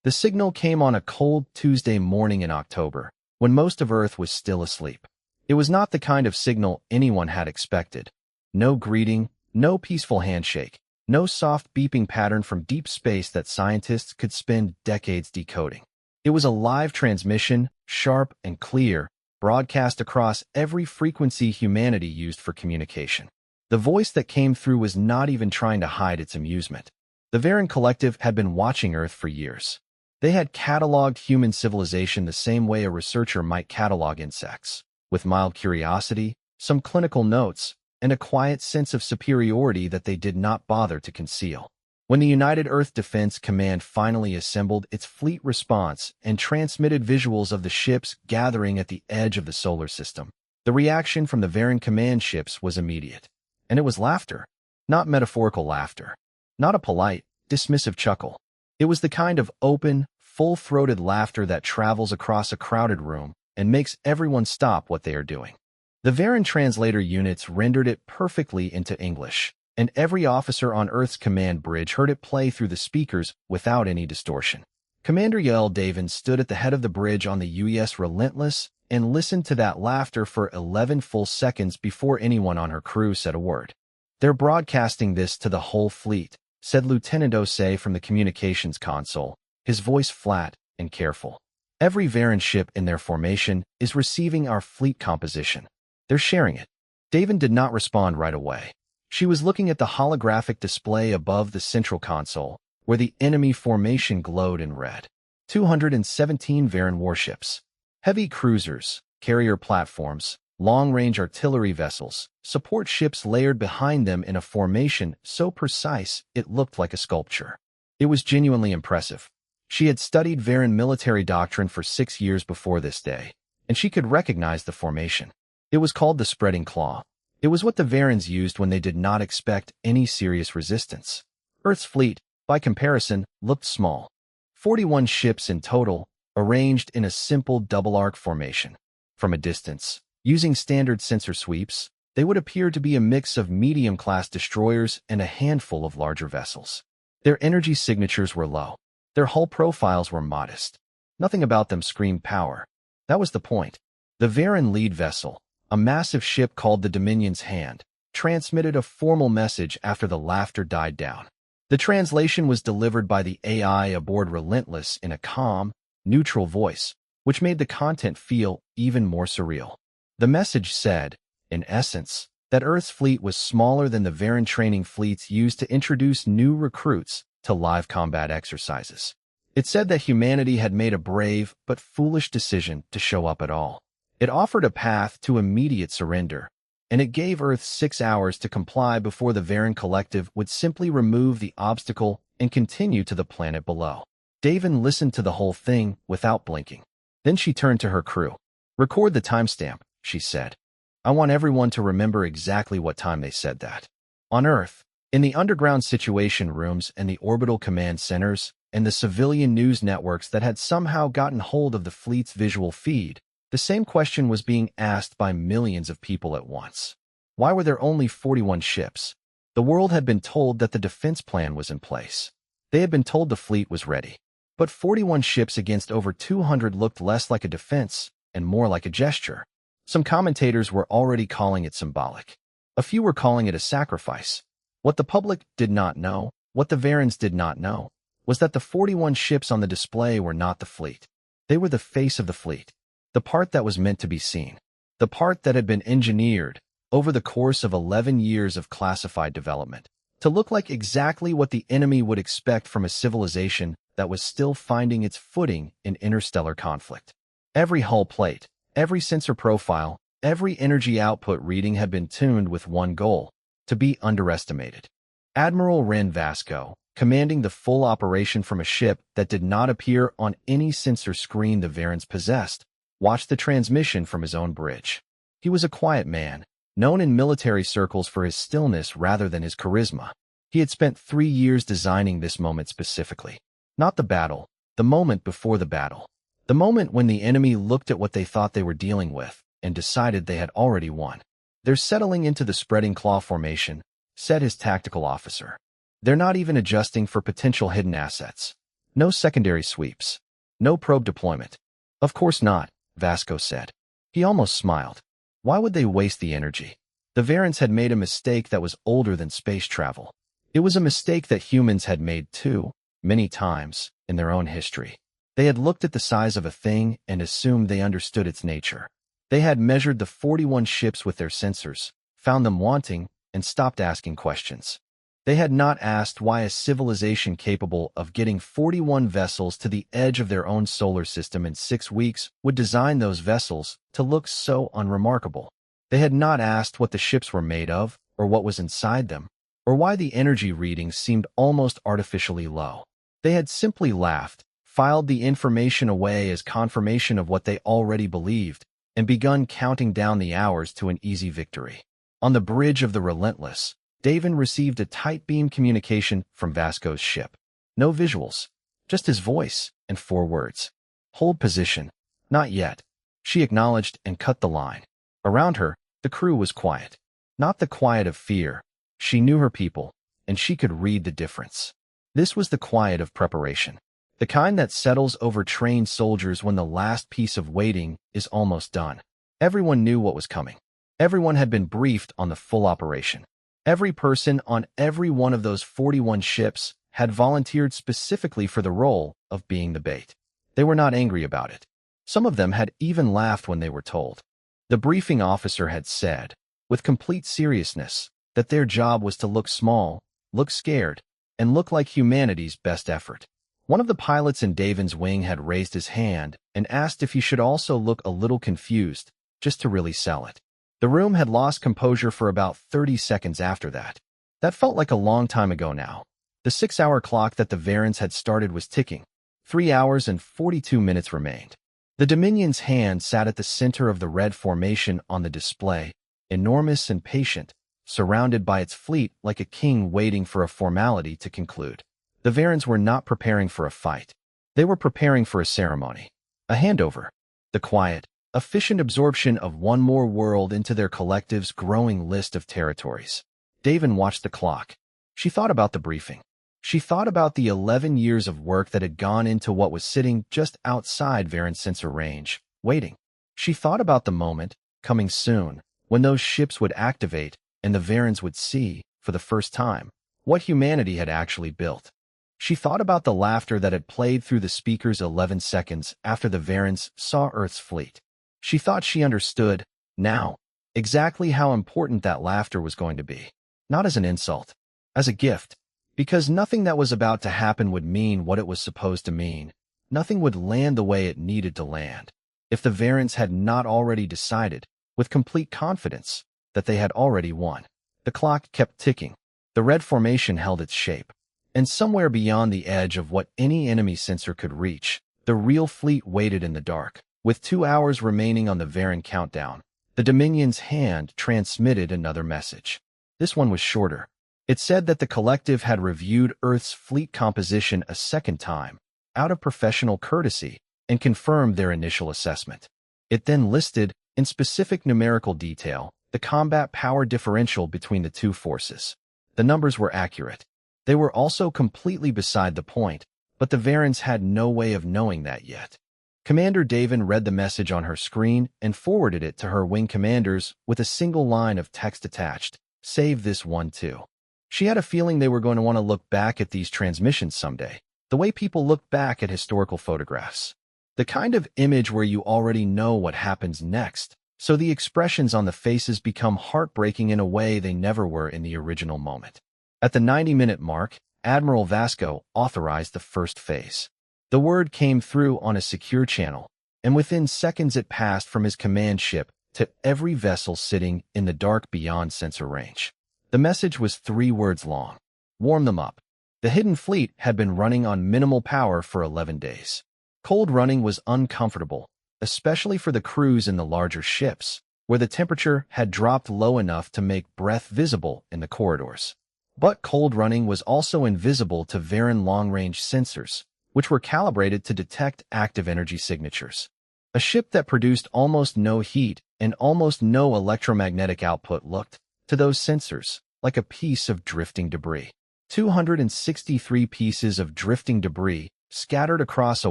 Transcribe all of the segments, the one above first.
The signal came on a cold Tuesday morning in October, when most of Earth was still asleep. It was not the kind of signal anyone had expected. No greeting, no peaceful handshake, no soft beeping pattern from deep space that scientists could spend decades decoding. It was a live transmission, sharp and clear, broadcast across every frequency humanity used for communication. The voice that came through was not even trying to hide its amusement. The Varen Collective had been watching Earth for years. They had cataloged human civilization the same way a researcher might catalog insects, with mild curiosity, some clinical notes, and a quiet sense of superiority that they did not bother to conceal. When the United Earth Defense Command finally assembled its fleet response and transmitted visuals of the ships gathering at the edge of the solar system, the reaction from the Varen command ships was immediate. And it was laughter, not metaphorical laughter, not a polite, dismissive chuckle. It was the kind of open, full-throated laughter that travels across a crowded room and makes everyone stop what they are doing. The Varen translator units rendered it perfectly into English, and every officer on Earth's command bridge heard it play through the speakers without any distortion. Commander Yael Davin stood at the head of the bridge on the UES Relentless and listened to that laughter for 11 full seconds before anyone on her crew said a word. "They're broadcasting this to the whole fleet," said Lieutenant Osei from the communications console, his voice flat and careful. "Every Varen ship in their formation is receiving our fleet composition. They're sharing it." Davin did not respond right away. She was looking at the holographic display above the central console, where the enemy formation glowed in red. 217 Varen warships, heavy cruisers, carrier platforms, long-range artillery vessels, support ships layered behind them in a formation so precise it looked like a sculpture. It was genuinely impressive. She had studied Varen military doctrine for 6 years before this day, and she could recognize the formation. It was called the spreading claw. It was what the Varens used when they did not expect any serious resistance. Earth's fleet, by comparison, looked small. 41 ships in total, arranged in a simple double-arc formation. From a distance, using standard sensor sweeps, they would appear to be a mix of medium-class destroyers and a handful of larger vessels. Their energy signatures were low. Their hull profiles were modest. Nothing about them screamed power. That was the point. The Varen lead vessel, a massive ship called the Dominion's Hand, transmitted a formal message after the laughter died down. The translation was delivered by the AI aboard Relentless in a calm, neutral voice, which made the content feel even more surreal. The message said, in essence, that Earth's fleet was smaller than the Varen training fleets used to introduce new recruits to live combat exercises. It said that humanity had made a brave but foolish decision to show up at all. It offered a path to immediate surrender, and it gave Earth 6 hours to comply before the Varen Collective would simply remove the obstacle and continue to the planet below. Davin listened to the whole thing without blinking. Then she turned to her crew. "Record the timestamp," she said. "I want everyone to remember exactly what time they said that." On Earth, in the underground situation rooms and the orbital command centers, and the civilian news networks that had somehow gotten hold of the fleet's visual feed, the same question was being asked by millions of people at once. Why were there only 41 ships? The world had been told that the defense plan was in place. They had been told the fleet was ready. But 41 ships against over 200 looked less like a defense and more like a gesture. Some commentators were already calling it symbolic. A few were calling it a sacrifice. What the public did not know, what the Varens did not know, was that the 41 ships on the display were not the fleet. They were the face of the fleet. The part that was meant to be seen. The part that had been engineered, over the course of 11 years of classified development, to look like exactly what the enemy would expect from a civilization that was still finding its footing in interstellar conflict. Every hull plate, every sensor profile, every energy output reading had been tuned with one goal: to be underestimated. Admiral Ren Vasco, commanding the full operation from a ship that did not appear on any sensor screen the Varens possessed, watched the transmission from his own bridge. He was a quiet man, known in military circles for his stillness rather than his charisma. He had spent 3 years designing this moment specifically. Not the battle, the moment before the battle. The moment when the enemy looked at what they thought they were dealing with and decided they had already won. "They're settling into the spreading claw formation," said his tactical officer. "They're not even adjusting for potential hidden assets. No secondary sweeps. No probe deployment. Of course not, Vasco said. He almost smiled. Why would they waste the energy? The Varens had made a mistake that was older than space travel. It was a mistake that humans had made too, many times, in their own history. They had looked at the size of a thing and assumed they understood its nature. They had measured the 41 ships with their sensors, found them wanting, and stopped asking questions. They had not asked why a civilization capable of getting 41 vessels to the edge of their own solar system in 6 weeks would design those vessels to look so unremarkable. They had not asked what the ships were made of, or what was inside them, or why the energy readings seemed almost artificially low. They had simply laughed, filed the information away as confirmation of what they already believed, and begun counting down the hours to an easy victory. On the bridge of the Relentless, Davin received a tight beam communication from Vasco's ship. No visuals, just his voice and 4 words. Hold position. Not yet. She acknowledged and cut the line. Around her, the crew was quiet. Not the quiet of fear. She knew her people, and she could read the difference. This was the quiet of preparation. The kind that settles over trained soldiers when the last piece of waiting is almost done. Everyone knew what was coming. Everyone had been briefed on the full operation. Every person on every one of those 41 ships had volunteered specifically for the role of being the bait. They were not angry about it. Some of them had even laughed when they were told. The briefing officer had said, with complete seriousness, that their job was to look small, look scared, and look like humanity's best effort. One of the pilots in Davin's wing had raised his hand and asked if he should also look a little confused, just to really sell it. The room had lost composure for about 30 seconds after that. That felt like a long time ago now. The 6-hour clock that the Varens had started was ticking. 3 hours and 42 minutes remained. The Dominion's hand sat at the center of the red formation on the display, enormous and patient, surrounded by its fleet like a king waiting for a formality to conclude. The Varens were not preparing for a fight. They were preparing for a ceremony. A handover. The quiet, efficient absorption of one more world into their collective's growing list of territories. Davin watched the clock. She thought about the briefing. She thought about the 11 years of work that had gone into what was sitting just outside Varen sensor range, waiting. She thought about the moment, coming soon, when those ships would activate and the Varens would see, for the first time, what humanity had actually built. She thought about the laughter that had played through the speakers 11 seconds after the Varens saw Earth's fleet. She thought she understood, now, exactly how important that laughter was going to be. Not as an insult, as a gift. Because nothing that was about to happen would mean what it was supposed to mean. Nothing would land the way it needed to land. If the Varens had not already decided, with complete confidence, that they had already won. The clock kept ticking. The red formation held its shape. And somewhere beyond the edge of what any enemy sensor could reach, the real fleet waited in the dark. With 2 hours remaining on the Varen countdown, the Dominion's hand transmitted another message. This one was shorter. It said that the collective had reviewed Earth's fleet composition a second time, out of professional courtesy, and confirmed their initial assessment. It then listed, in specific numerical detail, the combat power differential between the two forces. The numbers were accurate. They were also completely beside the point, but the Varens had no way of knowing that yet. Commander Davin read the message on her screen and forwarded it to her wing commanders with a single line of text attached, "Save this one too." She had a feeling they were going to want to look back at these transmissions someday, the way people look back at historical photographs. The kind of image where you already know what happens next, so the expressions on the faces become heartbreaking in a way they never were in the original moment. At the 90-minute mark, Admiral Vasco authorized the first phase. The word came through on a secure channel, and within seconds it passed from his command ship to every vessel sitting in the dark beyond sensor range. The message was 3 words long. Warm them up. The hidden fleet had been running on minimal power for 11 days. Cold running was uncomfortable, especially for the crews in the larger ships, where the temperature had dropped low enough to make breath visible in the corridors. But cold running was also invisible to Varen long-range sensors, which were calibrated to detect active energy signatures. A ship that produced almost no heat and almost no electromagnetic output looked, to those sensors, like a piece of drifting debris. 263 pieces of drifting debris scattered across a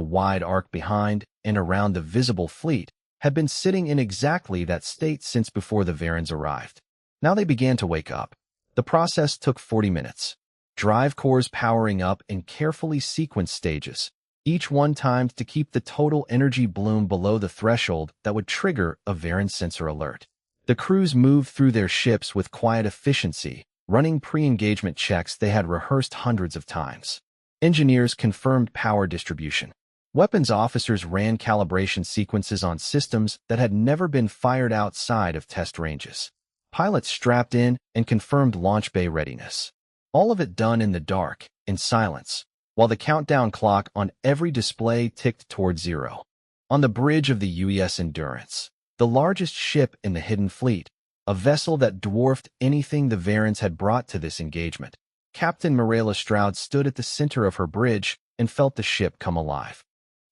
wide arc behind and around the visible fleet, had been sitting in exactly that state since before the Varens arrived. Now they began to wake up. The process took 40 minutes. Drive cores powering up in carefully sequenced stages, each one timed to keep the total energy bloom below the threshold that would trigger a Varen sensor alert. The crews moved through their ships with quiet efficiency, running pre-engagement checks they had rehearsed hundreds of times. Engineers confirmed power distribution. Weapons officers ran calibration sequences on systems that had never been fired outside of test ranges. Pilots strapped in and confirmed launch bay readiness. All of it done in the dark, in silence, while the countdown clock on every display ticked toward zero. On the bridge of the UES Endurance, the largest ship in the hidden fleet, a vessel that dwarfed anything the Varens had brought to this engagement, Captain Mirella Stroud stood at the center of her bridge and felt the ship come alive.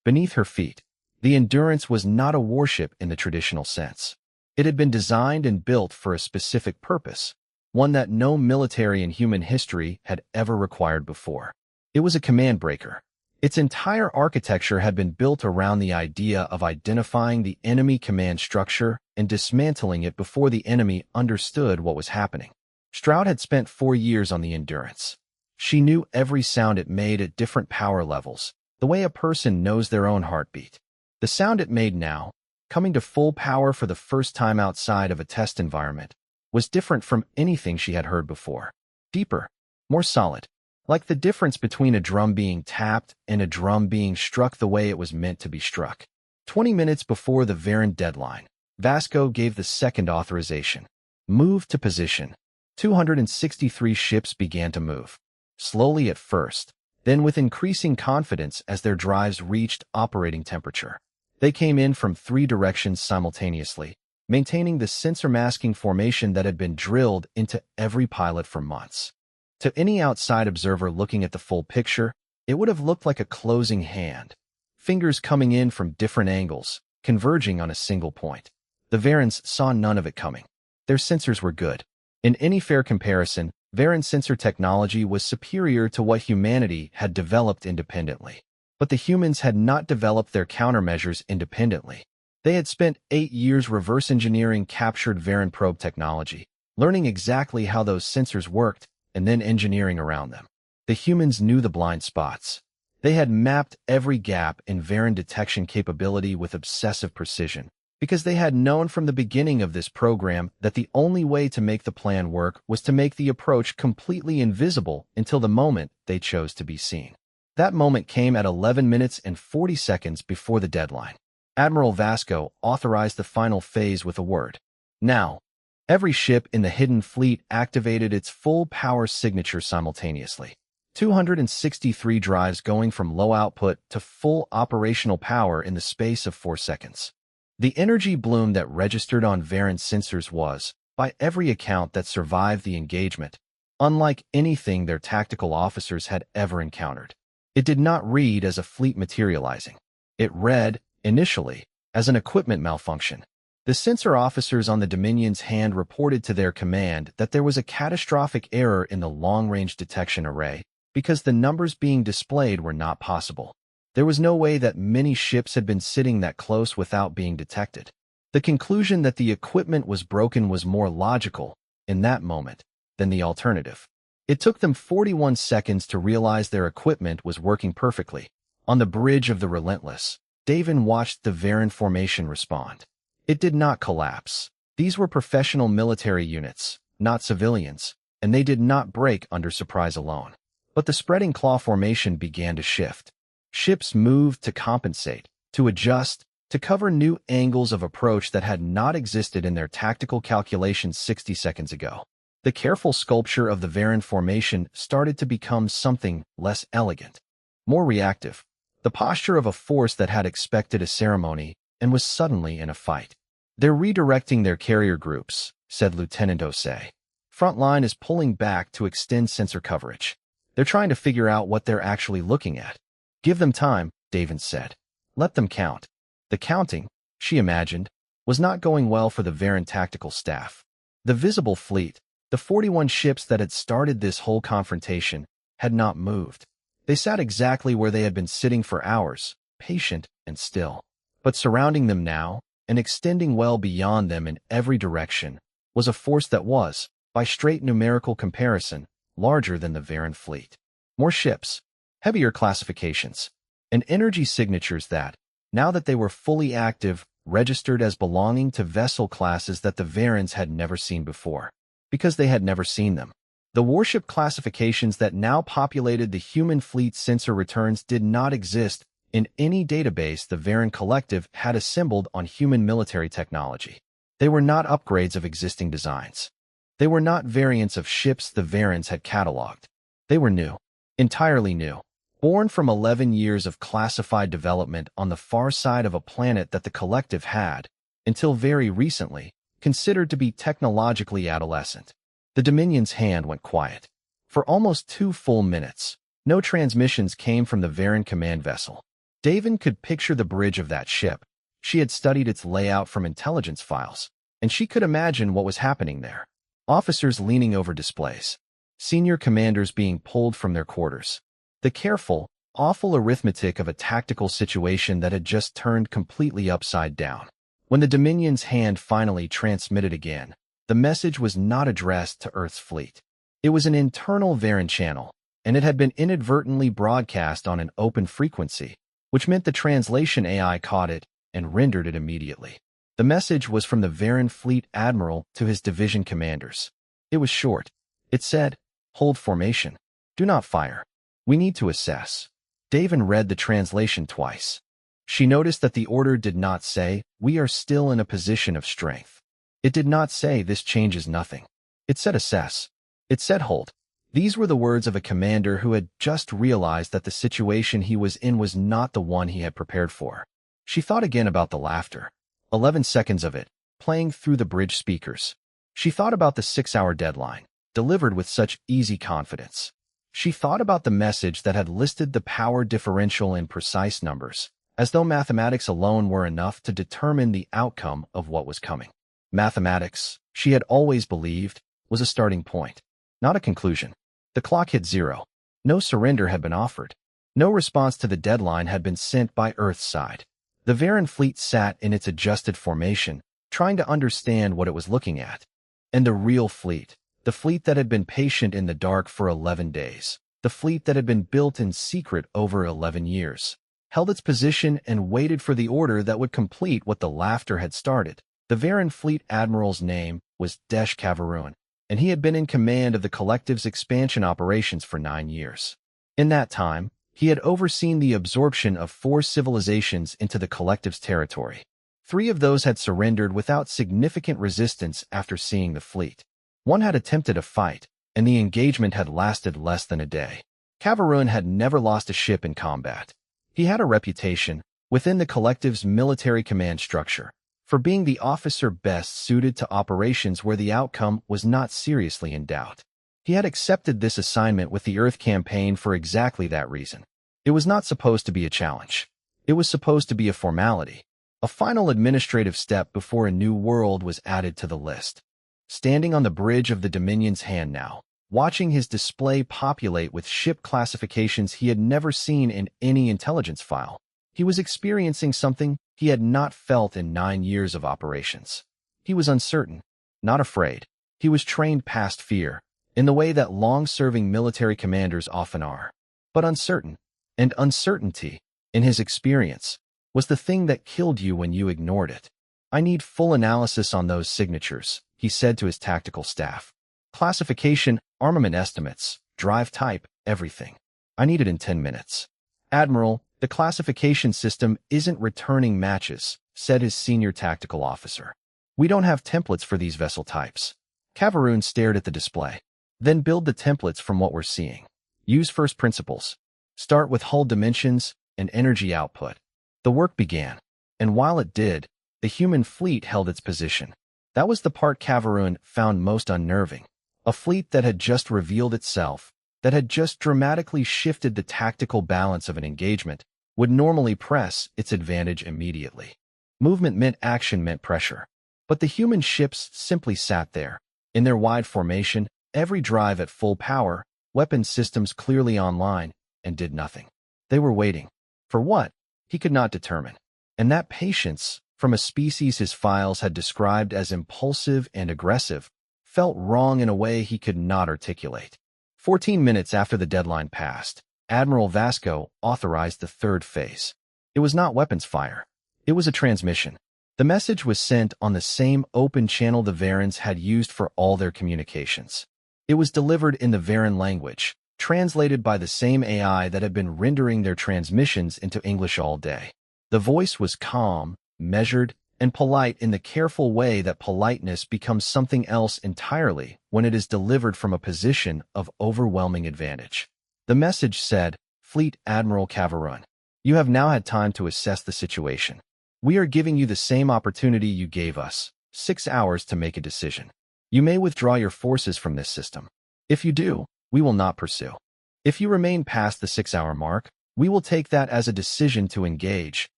Beneath her feet, the Endurance was not a warship in the traditional sense. It had been designed and built for a specific purpose, one that no military in human history had ever required before. It was a command breaker. Its entire architecture had been built around the idea of identifying the enemy command structure and dismantling it before the enemy understood what was happening. Stroud had spent 4 years on the Endurance. She knew every sound it made at different power levels, the way a person knows their own heartbeat. The sound it made now, coming to full power for the first time outside of a test environment, was different from anything she had heard before. Deeper, more solid, like the difference between a drum being tapped and a drum being struck the way it was meant to be struck. 20 minutes before the Varen deadline, Vasco gave the second authorization. Move to position. 263 ships began to move. Slowly at first, then with increasing confidence as their drives reached operating temperature. They came in from 3 directions simultaneously, maintaining the sensor masking formation that had been drilled into every pilot for months. To any outside observer looking at the full picture, it would have looked like a closing hand, fingers coming in from different angles, converging on a single point. The Varens saw none of it coming. Their sensors were good. In any fair comparison, Varen sensor technology was superior to what humanity had developed independently. But the humans had not developed their countermeasures independently. They had spent 8 years reverse engineering captured Varen probe technology, learning exactly how those sensors worked, and then engineering around them. The humans knew the blind spots. They had mapped every gap in Varen detection capability with obsessive precision, because they had known from the beginning of this program that the only way to make the plan work was to make the approach completely invisible until the moment they chose to be seen. That moment came at 11 minutes and 40 seconds before the deadline. Admiral Vasco authorized the final phase with a word. Now, every ship in the hidden fleet activated its full power signature simultaneously. 263 drives going from low output to full operational power in the space of 4 seconds. The energy bloom that registered on Varen sensors was, by every account that survived the engagement, unlike anything their tactical officers had ever encountered. It did not read as a fleet materializing. It read, initially, as an equipment malfunction. The sensor officers on the Dominion's hand reported to their command that there was a catastrophic error in the long-range detection array because the numbers being displayed were not possible. There was no way that many ships had been sitting that close without being detected. The conclusion that the equipment was broken was more logical, in that moment, than the alternative. It took them 41 seconds to realize their equipment was working perfectly. On the bridge of the Relentless, Davin watched the Varen formation respond. It did not collapse. These were professional military units, not civilians, and they did not break under surprise alone. But the spreading claw formation began to shift. Ships moved to compensate, to adjust, to cover new angles of approach that had not existed in their tactical calculations 60 seconds ago. The careful sculpture of the Varen formation started to become something less elegant, more reactive, the posture of a force that had expected a ceremony and was suddenly in a fight. "They're redirecting their carrier groups," said Lieutenant Osei. "Frontline is pulling back to extend sensor coverage. They're trying to figure out what they're actually looking at." "Give them time," Davin said. "Let them count." The counting, she imagined, was not going well for the Varen tactical staff. The visible fleet, the 41 ships that had started this whole confrontation, had not moved. They sat exactly where they had been sitting for hours, patient and still. But surrounding them now, and extending well beyond them in every direction, was a force that was, by straight numerical comparison, larger than the Varan fleet. More ships, heavier classifications, and energy signatures that, now that they were fully active, registered as belonging to vessel classes that the Varans had never seen before, because they had never seen them. The warship classifications that now populated the human fleet sensor returns did not exist in any database the Varan Collective had assembled on human military technology. They were not upgrades of existing designs. They were not variants of ships the Varans had catalogued. They were new, entirely new, born from 11 years of classified development on the far side of a planet that the Collective had, until very recently, considered to be technologically adolescent. The Dominion's hand went quiet. For almost 2 full minutes, no transmissions came from the Varan command vessel. Davin could picture the bridge of that ship. She had studied its layout from intelligence files, and she could imagine what was happening there. Officers leaning over displays. Senior commanders being pulled from their quarters. The careful, awful arithmetic of a tactical situation that had just turned completely upside down. When the Dominion's hand finally transmitted again, the message was not addressed to Earth's fleet. It was an internal Varan channel, and it had been inadvertently broadcast on an open frequency, which meant the translation AI caught it and rendered it immediately. The message was from the Varan fleet admiral to his division commanders. It was short. It said, "Hold formation. Do not fire. We need to assess." Davin read the translation twice. She noticed that the order did not say, "We are still in a position of strength." It did not say, "This changes nothing." It said, "Assess." It said, "Hold." These were the words of a commander who had just realized that the situation he was in was not the one he had prepared for. She thought again about the laughter. 11 seconds of it, playing through the bridge speakers. She thought about the 6-hour deadline, delivered with such easy confidence. She thought about the message that had listed the power differential in precise numbers, as though mathematics alone were enough to determine the outcome of what was coming. Mathematics, she had always believed, was a starting point, not a conclusion. The clock hit 0. No surrender had been offered. No response to the deadline had been sent by Earth's side. The Varan fleet sat in its adjusted formation, trying to understand what it was looking at. And the real fleet, the fleet that had been patient in the dark for 11 days, the fleet that had been built in secret over 11 years, held its position and waited for the order that would complete what the laughter had started. The Varan fleet admiral's name was Desh Kavarun, and he had been in command of the Collective's expansion operations for 9 years. In that time, he had overseen the absorption of 4 civilizations into the Collective's territory. 3 of those had surrendered without significant resistance after seeing the fleet. 1 had attempted a fight, and the engagement had lasted less than a day. Kavarun had never lost a ship in combat. He had a reputation, within the Collective's military command structure, for being the officer best suited to operations where the outcome was not seriously in doubt. He had accepted this assignment with the Earth campaign for exactly that reason. It was not supposed to be a challenge. It was supposed to be a formality, a final administrative step before a new world was added to the list. Standing on the bridge of the Dominion's hand now, watching his display populate with ship classifications he had never seen in any intelligence file, he was experiencing something he had not felt in 9 years of operations. He was uncertain, not afraid. He was trained past fear, in the way that long-serving military commanders often are. But uncertain, and uncertainty, in his experience, was the thing that killed you when you ignored it. "I need full analysis on those signatures," he said to his tactical staff. "Classification, armament estimates, drive type, everything. I need it in 10 minutes. "Admiral, the classification system isn't returning matches," said his senior tactical officer. "We don't have templates for these vessel types." Kavarun stared at the display. "Then build the templates from what we're seeing. Use first principles. Start with hull dimensions and energy output." The work began, and while it did, the human fleet held its position. That was the part Kavarun found most unnerving. A fleet that had just revealed itself, that had just dramatically shifted the tactical balance of an engagement, would normally press its advantage immediately. Movement meant action, meant pressure. But the human ships simply sat there, in their wide formation, every drive at full power, weapon systems clearly online, and did nothing. They were waiting. For what? He could not determine. And that patience, from a species his files had described as impulsive and aggressive, felt wrong in a way he could not articulate. 14 minutes after the deadline passed, Admiral Vasco authorized the third phase. It was not weapons fire. It was a transmission. The message was sent on the same open channel the Varens had used for all their communications. It was delivered in the Varen language, translated by the same AI that had been rendering their transmissions into English all day. The voice was calm, measured, and polite in the careful way that politeness becomes something else entirely when it is delivered from a position of overwhelming advantage. The message said, "Fleet Admiral Cavarun, you have now had time to assess the situation. We are giving you the same opportunity you gave us, 6 hours to make a decision. You may withdraw your forces from this system. If you do, we will not pursue. If you remain past the 6-hour mark, we will take that as a decision to engage,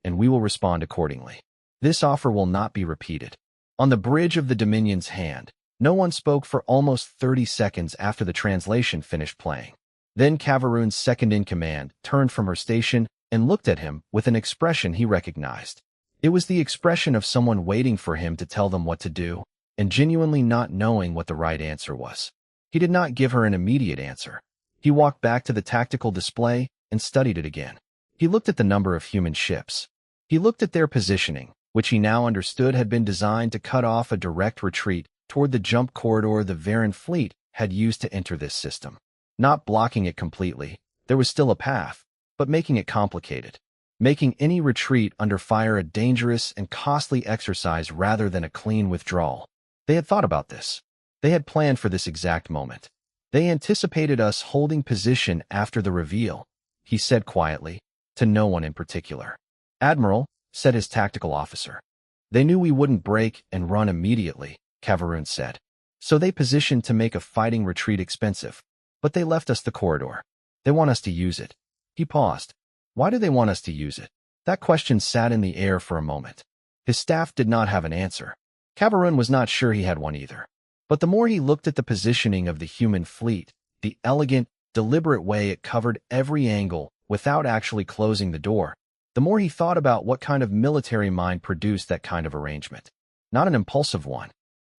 and we will respond accordingly. This offer will not be repeated." On the bridge of the Dominion's hand, no one spoke for almost 30 seconds after the translation finished playing. Then Cavarun's second-in-command turned from her station and looked at him with an expression he recognized. It was the expression of someone waiting for him to tell them what to do, and genuinely not knowing what the right answer was. He did not give her an immediate answer. He walked back to the tactical display and studied it again. He looked at the number of human ships. He looked at their positioning, which he now understood had been designed to cut off a direct retreat toward the jump corridor the Varen fleet had used to enter this system. Not blocking it completely, there was still a path, but making it complicated. Making any retreat under fire a dangerous and costly exercise rather than a clean withdrawal. They had thought about this. They had planned for this exact moment. They anticipated us holding position after the reveal, he said quietly, to no one in particular. "Admiral," said his tactical officer. "They knew we wouldn't break and run immediately," Cavarun said. "So they positioned to make a fighting retreat expensive. But they left us the corridor. They want us to use it." He paused. Why do they want us to use it? That question sat in the air for a moment. His staff did not have an answer. Cavarun was not sure he had one either. But the more he looked at the positioning of the human fleet, the elegant, deliberate way it covered every angle without actually closing the door, the more he thought about what kind of military mind produced that kind of arrangement. Not an impulsive one.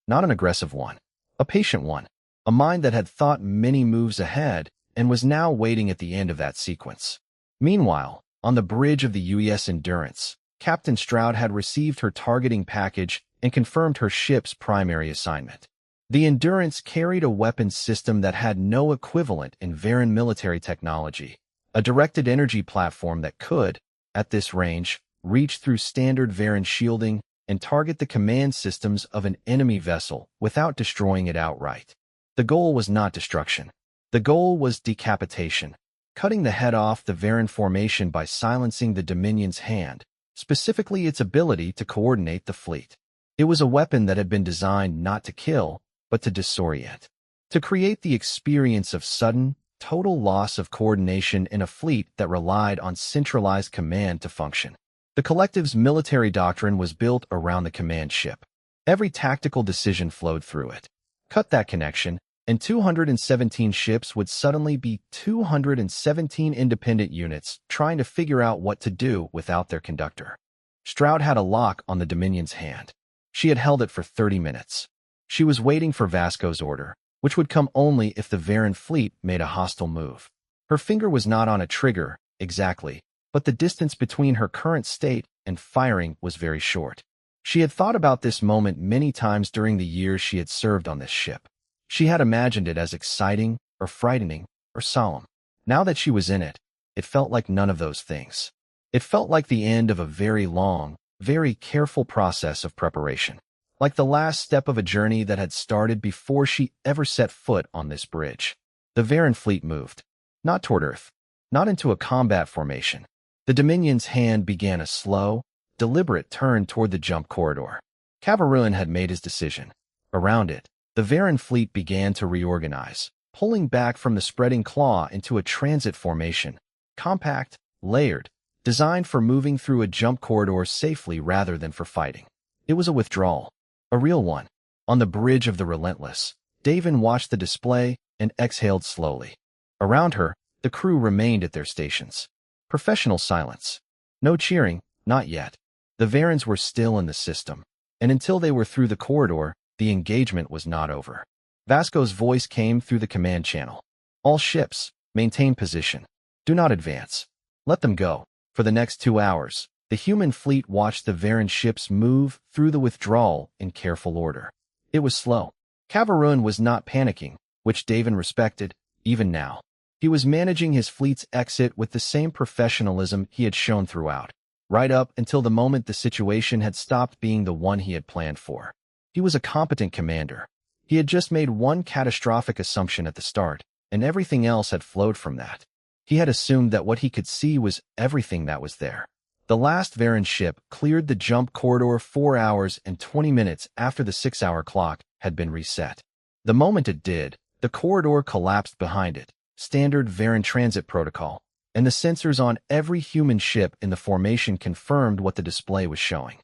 Not an aggressive one. A patient one. A mind that had thought many moves ahead and was now waiting at the end of that sequence. Meanwhile, on the bridge of the UES Endurance, Captain Stroud had received her targeting package and confirmed her ship's primary assignment. The Endurance carried a weapons system that had no equivalent in Varen military technology, a directed energy platform that could, at this range, reach through standard Varen shielding and target the command systems of an enemy vessel without destroying it outright. The goal was not destruction. The goal was decapitation. Cutting the head off the Varen formation by silencing the Dominion's hand, specifically its ability to coordinate the fleet. It was a weapon that had been designed not to kill, but to disorient. To create the experience of sudden, total loss of coordination in a fleet that relied on centralized command to function. The Collective's military doctrine was built around the command ship. Every tactical decision flowed through it. Cut that connection, and 217 ships would suddenly be 217 independent units trying to figure out what to do without their conductor. Stroud had a lock on the Dominion's hand. She had held it for 30 minutes. She was waiting for Vasco's order, which would come only if the Varen fleet made a hostile move. Her finger was not on a trigger, exactly, but the distance between her current state and firing was very short. She had thought about this moment many times during the years she had served on this ship. She had imagined it as exciting, or frightening, or solemn. Now that she was in it, it felt like none of those things. It felt like the end of a very long, very careful process of preparation. Like the last step of a journey that had started before she ever set foot on this bridge. The Varen fleet moved. Not toward Earth. Not into a combat formation. The Dominion's hand began a slow, deliberate turn toward the jump corridor. Cavarun had made his decision. Around it, the Varen fleet began to reorganize, pulling back from the spreading claw into a transit formation, compact, layered, designed for moving through a jump corridor safely rather than for fighting. It was a withdrawal, a real one. On the bridge of the Relentless, Davin watched the display and exhaled slowly. Around her, The crew remained at their stations. Professional silence. No cheering, not yet. The Varens were still in the system, and until they were through the corridor, the engagement was not over. Vasco's voice came through the command channel. All ships, maintain position. Do not advance. Let them go. For the next 2 hours, the human fleet watched the Varen ships move through the withdrawal in careful order. It was slow. Cavarun was not panicking, which Davin respected, even now. He was managing his fleet's exit with the same professionalism he had shown throughout, right up until the moment the situation had stopped being the one he had planned for. He was a competent commander. He had just made one catastrophic assumption at the start, and everything else had flowed from that. He had assumed that what he could see was everything that was there. The last Varen ship cleared the jump corridor 4 hours and 20 minutes after the 6-hour clock had been reset. The moment it did, the corridor collapsed behind it, standard Varen transit protocol, and the sensors on every human ship in the formation confirmed what the display was showing.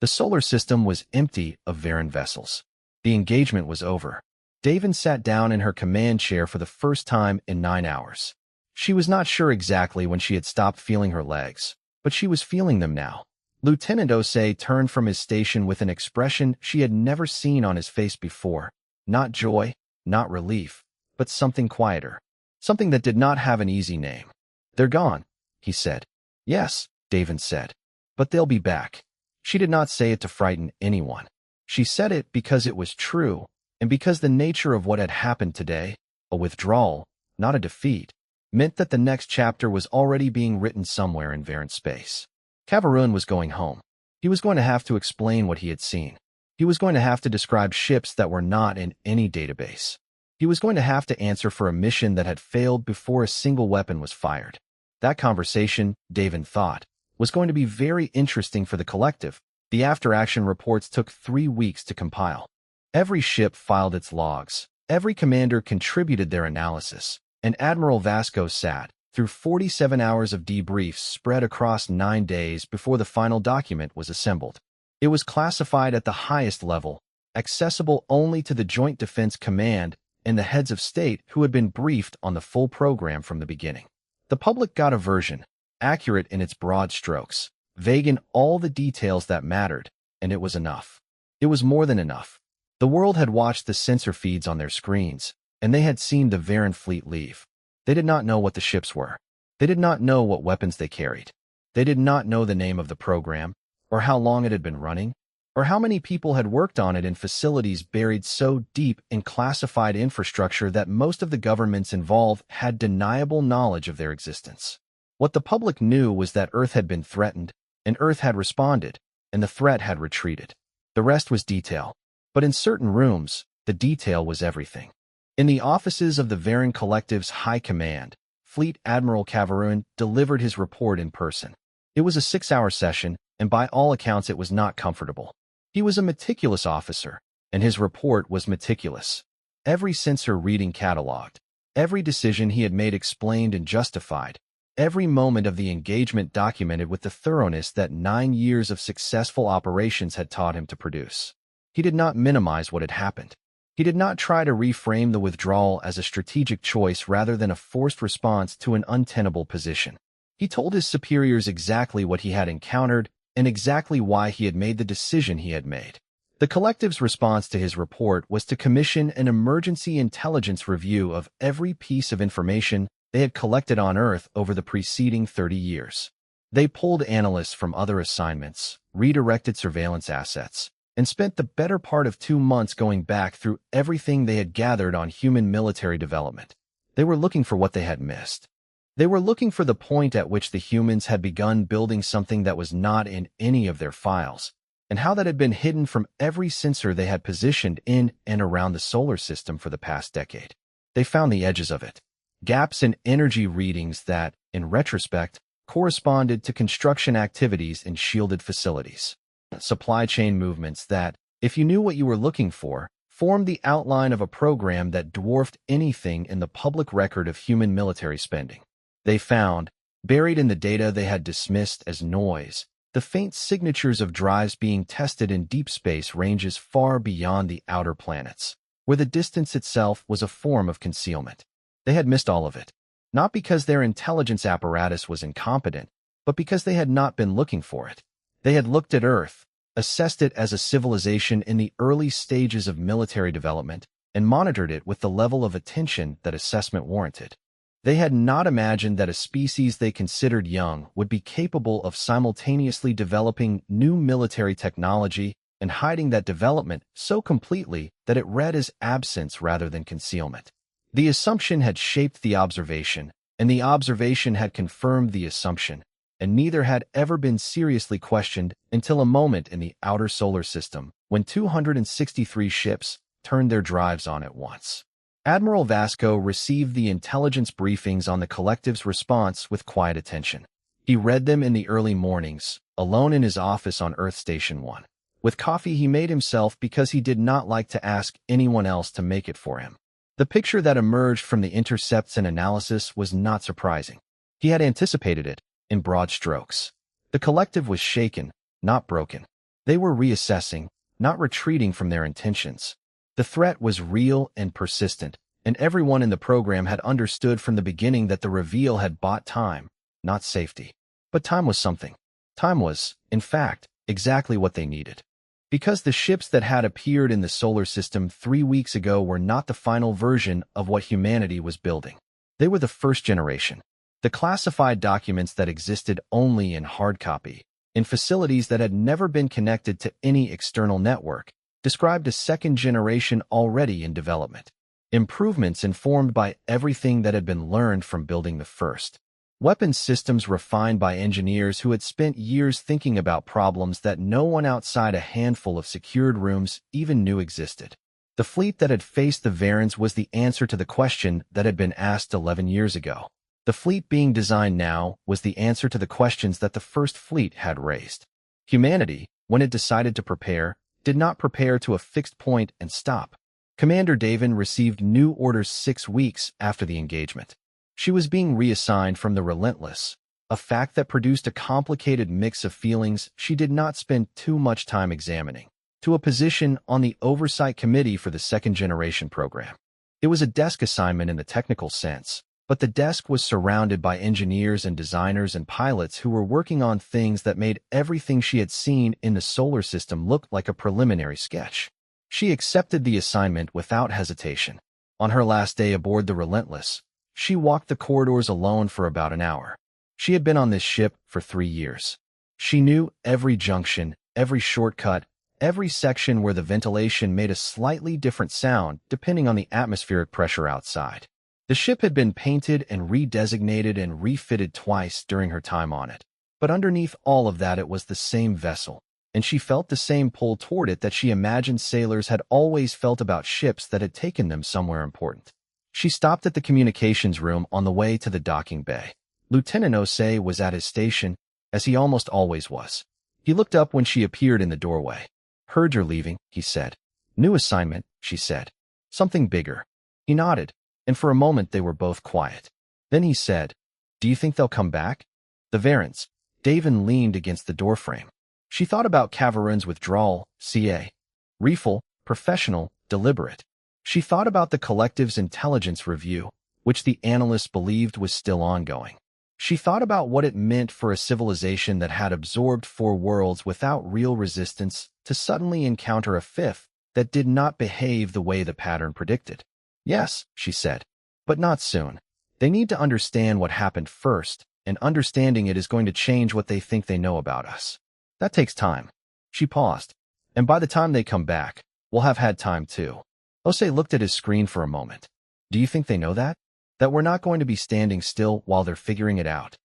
The solar system was empty of Varen vessels. The engagement was over. Davin sat down in her command chair for the first time in 9 hours. She was not sure exactly when she had stopped feeling her legs, but she was feeling them now. Lieutenant Osei turned from his station with an expression she had never seen on his face before. Not joy, not relief, but something quieter. Something that did not have an easy name. They're gone, he said. Yes, Davin said. But they'll be back. She did not say it to frighten anyone. She said it because it was true, and because the nature of what had happened today, a withdrawal, not a defeat, meant that the next chapter was already being written somewhere in Varen space. Cavarun was going home. He was going to have to explain what he had seen. He was going to have to describe ships that were not in any database. He was going to have to answer for a mission that had failed before a single weapon was fired. That conversation, Davin thought, was going to be very interesting for the collective. The after-action reports took 3 weeks to compile. Every ship filed its logs. Every commander contributed their analysis. And Admiral Vasco sat through 47 hours of debriefs spread across 9 days before the final document was assembled. It was classified at the highest level, accessible only to the Joint Defense Command and the heads of state who had been briefed on the full program from the beginning. The public got a version, accurate in its broad strokes, vague in all the details that mattered, and it was enough. It was more than enough. The world had watched the sensor feeds on their screens, and they had seen the Varen fleet leave. They did not know what the ships were. They did not know what weapons they carried. They did not know the name of the program, or how long it had been running, or how many people had worked on it in facilities buried so deep in classified infrastructure that most of the governments involved had deniable knowledge of their existence. What the public knew was that Earth had been threatened, and Earth had responded, and the threat had retreated. The rest was detail. But in certain rooms, the detail was everything. In the offices of the Varen Collective's High Command, Fleet Admiral Cavarun delivered his report in person. It was a 6-hour session, and by all accounts it was not comfortable. He was a meticulous officer, and his report was meticulous. Every sensor reading cataloged, every decision he had made explained and justified, every moment of the engagement documented with the thoroughness that 9 years of successful operations had taught him to produce. He did not minimize what had happened. He did not try to reframe the withdrawal as a strategic choice rather than a forced response to an untenable position. He told his superiors exactly what he had encountered and exactly why he had made the decision he had made. The collective's response to his report was to commission an emergency intelligence review of every piece of information they had collected on Earth over the preceding 30 years. They pulled analysts from other assignments, redirected surveillance assets, and spent the better part of 2 months going back through everything they had gathered on human military development. They were looking for what they had missed. They were looking for the point at which the humans had begun building something that was not in any of their files, and how that had been hidden from every sensor they had positioned in and around the solar system for the past decade. They found the edges of it. Gaps in energy readings that, in retrospect, corresponded to construction activities in shielded facilities. Supply chain movements that, if you knew what you were looking for, formed the outline of a program that dwarfed anything in the public record of human military spending. They found, buried in the data they had dismissed as noise, the faint signatures of drives being tested in deep space ranges far beyond the outer planets, where the distance itself was a form of concealment. They had missed all of it. not because their intelligence apparatus was incompetent, but because they had not been looking for it. They had looked at Earth, assessed it as a civilization in the early stages of military development, and monitored it with the level of attention that assessment warranted. They had not imagined that a species they considered young would be capable of simultaneously developing new military technology and hiding that development so completely that it read as absence rather than concealment. The assumption had shaped the observation, and the observation had confirmed the assumption, and neither had ever been seriously questioned until a moment in the outer solar system when 263 ships turned their drives on at once. Admiral Vasco received the intelligence briefings on the collective's response with quiet attention. He read them in the early mornings, alone in his office on Earth Station 1. With coffee he made himself because he did not like to ask anyone else to make it for him. The picture that emerged from the intercepts and analysis was not surprising. He had anticipated it, in broad strokes. The collective was shaken, not broken. They were reassessing, not retreating from their intentions. The threat was real and persistent, and everyone in the program had understood from the beginning that the reveal had bought time, not safety. But time was something. Time was, in fact, exactly what they needed. Because the ships that had appeared in the solar system 3 weeks ago were not the final version of what humanity was building. They were the first generation. The classified documents that existed only in hard copy, in facilities that had never been connected to any external network, described a second generation already in development. Improvements informed by everything that had been learned from building the first. Weapons systems refined by engineers who had spent years thinking about problems that no one outside a handful of secured rooms even knew existed. The fleet that had faced the Varens was the answer to the question that had been asked 11 years ago. The fleet being designed now was the answer to the questions that the first fleet had raised. Humanity, when it decided to prepare, did not prepare to a fixed point and stop. Commander Davin received new orders 6 weeks after the engagement. She was being reassigned from the Relentless, a fact that produced a complicated mix of feelings she did not spend too much time examining, to a position on the Oversight Committee for the Second Generation program. It was a desk assignment in the technical sense, but the desk was surrounded by engineers and designers and pilots who were working on things that made everything she had seen in the solar system look like a preliminary sketch. She accepted the assignment without hesitation. On her last day aboard the Relentless, she walked the corridors alone for about an hour. She had been on this ship for 3 years. She knew every junction, every shortcut, every section where the ventilation made a slightly different sound depending on the atmospheric pressure outside. The ship had been painted and redesignated and refitted twice during her time on it. But underneath all of that it was the same vessel, and she felt the same pull toward it that she imagined sailors had always felt about ships that had taken them somewhere important. She stopped at the communications room on the way to the docking bay. Lieutenant Osei was at his station, as he almost always was. He looked up when she appeared in the doorway. "Heard you're leaving," he said. "New assignment," she said. "Something bigger." He nodded, and for a moment they were both quiet. Then he said, "Do you think they'll come back?" The Varens. Davin leaned against the doorframe. She thought about Cavarun's withdrawal, CA. Refill, professional, deliberate. She thought about the collective's intelligence review, which the analysts believed was still ongoing. She thought about what it meant for a civilization that had absorbed 4 worlds without real resistance to suddenly encounter a 5th that did not behave the way the pattern predicted. "Yes," she said, "but not soon. They need to understand what happened first, and understanding it is going to change what they think they know about us. That takes time." She paused. "And by the time they come back, we'll have had time too." Osei looked at his screen for a moment. "Do you think they know that? That we're not going to be standing still while they're figuring it out?"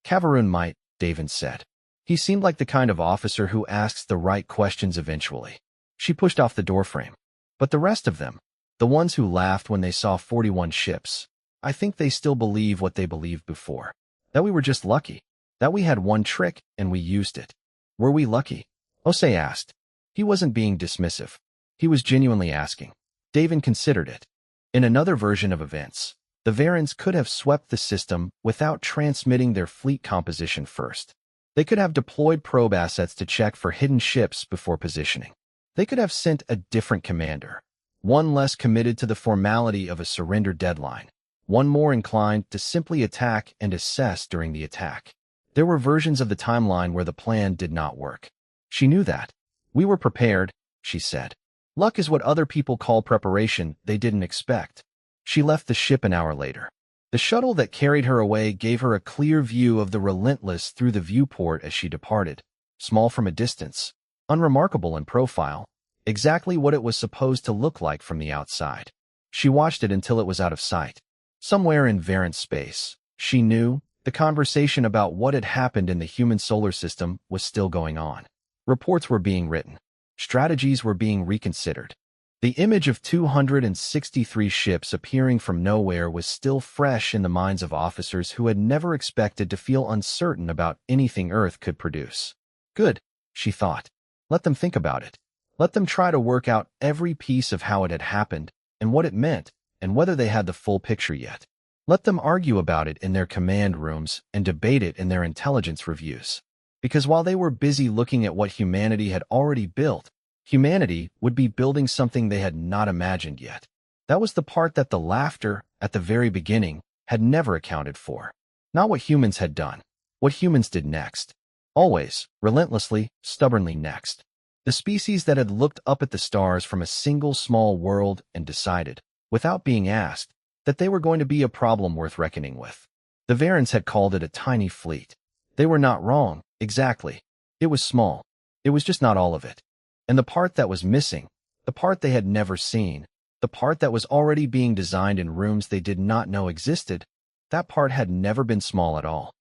"Cavarun might," Davin said. He seemed like the kind of officer who asks the right questions eventually. She pushed off the doorframe. "But the rest of them, the ones who laughed when they saw 41 ships, I think they still believe what they believed before. That we were just lucky. That we had one trick and we used it." "Were we lucky?" Osei asked. He wasn't being dismissive. He was genuinely asking. Davin considered it. In another version of events, the Varens could have swept the system without transmitting their fleet composition first. They could have deployed probe assets to check for hidden ships before positioning. They could have sent a different commander, one less committed to the formality of a surrender deadline. one more inclined to simply attack and assess during the attack. There were versions of the timeline where the plan did not work. She knew that. We were prepared, she said. Luck is what other people call preparation they didn't expect. She left the ship an hour later. The shuttle that carried her away gave her a clear view of the Relentless through the viewport as she departed, small from a distance, unremarkable in profile, exactly what it was supposed to look like from the outside. She watched it until it was out of sight. Somewhere in Varant space, she knew, the conversation about what had happened in the human solar system was still going on. Reports were being written. Strategies were being reconsidered. The image of 263 ships appearing from nowhere was still fresh in the minds of officers who had never expected to feel uncertain about anything Earth could produce. Good, she thought. Let them think about it. Let them try to work out every piece of how it had happened and what it meant and whether they had the full picture yet. Let them argue about it in their command rooms and debate it in their intelligence reviews. Because while they were busy looking at what humanity had already built, humanity would be building something they had not imagined yet. That was the part that the laughter, at the very beginning, had never accounted for. Not what humans had done. What humans did next. Always, relentlessly, stubbornly next. The species that had looked up at the stars from a single small world and decided, without being asked, that they were going to be a problem worth reckoning with. The Varans had called it a tiny fleet. They were not wrong, exactly. It was small. It was just not all of it. And the part that was missing, the part they had never seen, the part that was already being designed in rooms they did not know existed, that part had never been small at all.